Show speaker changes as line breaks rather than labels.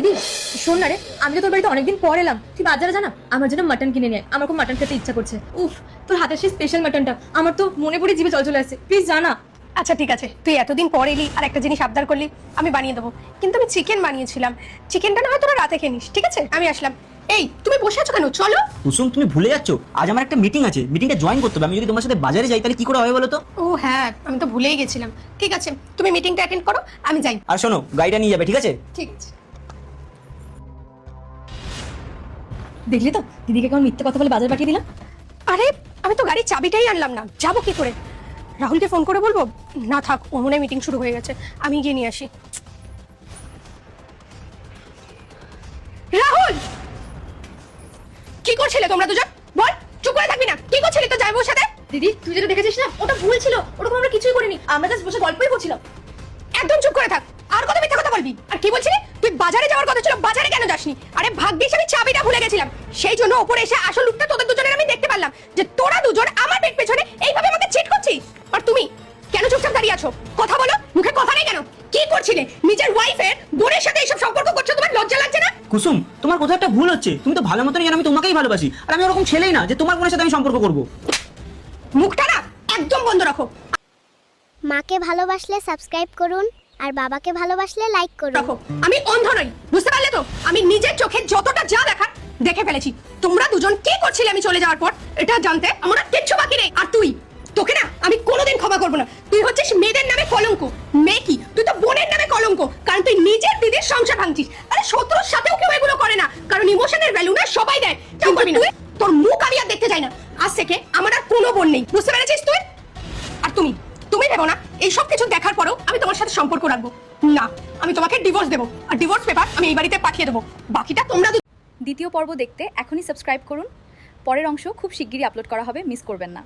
দিদি শোন না রে, আমি তো তোর বাড়িতে অনেকদিন পর এলাম, তুই বাজারে জানা আমার জন্য মাটন কিনে নিয়ে আয়। আমার খুব মাটন খেতে ইচ্ছা করছে। উফ, তোর হাতের সেই স্পেশাল মাটনটা আমার তো মনে পড়ে জিভে জল চলে আসছে, প্লিজ জানা।
আচ্ছা ঠিক আছে, তুই এতদিন পর এলি আর একটা জিনিস আবদার করলি, আমি বানিয়ে দেবো। কিন্তু আমি চিকেন বানিয়েছিলাম, চিকেনটা না হয় তোরা রাতে খেয়ে নিস, ঠিক আছে? আমি আসলাম। এই তুমি বসে আছো কেন? চলো।
কুসুম, তুমি ভুলে যাচ্ছ আজ আমার একটা মিটিং আছে, মিটিংটা জয়েন করতে হবে। আমি যদি তোমার সাথে বাজারে যাই তাহলে কি করে হবে বলো তো?
ও হ্যাঁ, আমি তো ভুলেই গেছিলাম। ঠিক আছে, তুমি মিটিংটা অ্যাটেন্ড করো, আমি যাই।
আর শোনো, গাড়িটা নিয়ে যাবে, ঠিক আছে?
ঠিক আছে।
দেখলি তো দিদিকে কেমন মিথ্যে কথা বলে বাজার পাঠিয়ে দিলাম।
আরে আমি তো গাড়ির চাবিটাই আনলাম না, যাবো কি করে? রাহুলকে ফোন করে বলবো? না থাক, ও মনে হয় মিটিং শুরু হয়ে গেছে, আমি গিয়ে নিয়ে আসি। রাহুল, কি করছিলে তোমরা দুজন? বল, চুপ করে থাকবি না। কি করছিলি তো যাইবোর সাথে?
দিদি তুই যেটা দেখেছিস না, ওটা ভুল ছিল, ওরকম আমরা কিছুই করিনি, আমরা জাস্ট বসে গল্পই করছিলাম।
একদম চুপ করে থাক। আর কত মিথ্যা কথা বলবি? আর কি বলছিলি? তুই বাজারে যাওয়ার কথা ছিল, বাজারে কেন যাসনি? আরে ভাগ্যিস আমি চাবিটা ভুলে গেছিলাম, সেই জন্য উপরে এসে আসল রূপটা তোদের দুজনের আমি দেখতে পারলাম, যে তোরা দুজন আমার পেট পেছনে এইভাবে আমাকে চিট করছিস। আর তুমি কেন চুপচাপ দাঁড়িয়ে আছো? কথা বলো, মুখে কথা নেই কেন? কি করছিলে? নিজের ওয়াইফের বোনের সাথে এইসব সম্পর্ক করছো, তোমার লজ্জা লাগছে না?
কুসুম, তোমার কোথাও একটা ভুল হচ্ছে। তুমি তো ভালো মতনই জানো আমি তোমাকেই ভালোবাসি, আর আমি ওরকম ছেলেই না যে তোমার বোনের সাথে আমি সম্পর্ক করবো।
মুখটা না একদম বন্ধ রাখো।
মাকে ভালোবাসলে সাবস্ক্রাইব করুন আর বাবাকে ভালোবাসলে লাইক করুন।
রাখো, আমি অন্ধ নই, বুঝতে পারলে তো? আমি নিজের চোখে যতটা যা দেখার দেখে ফেলেছি। তোমরা দুজন কি করছিলে আমি চলে যাওয়ার পর, এটা জানতে আমার আর কিচ্ছু বাকি নেই। আর তুই, তোকে না আমি কোনোদিন ক্ষমা করবো না। তুই হচ্ছিস মেয়েদের নামে কলঙ্ক। মেয়ে কি, তুই তো বোনের নামে কলঙ্ক, কারণ তুই নিজের দিদির সংসার ভাঙছিস। আরে শত্রুর সাথেও কেউ এগুলো করে না, কারণ ইমোশনের ভ্যালু না সবাই দেয়। কিন্তু তুই, তোর মুখ আমি আর দেখতে চাই না। আজ থেকে আমার আর কোনো বোন নেই, বুঝতে পেরেছিস তুই? আর তুমি, তুমি ভেবো না এই সব কিছু দেখার পরেও আমি তোমার সাথে সম্পর্ক রাখবো না। আমি তোমাকে ডিভোর্স দেবো, আর ডিভোর্স পেপার আমি এই বাড়িতে পাঠিয়ে দেবো। বাকিটা তোমরা
দ্বিতীয় পর্ব দেখতে এখনই সাবস্ক্রাইব করুন। পরের অংশ খুব শিগগিরই আপলোড করা হবে, মিস করবেন না।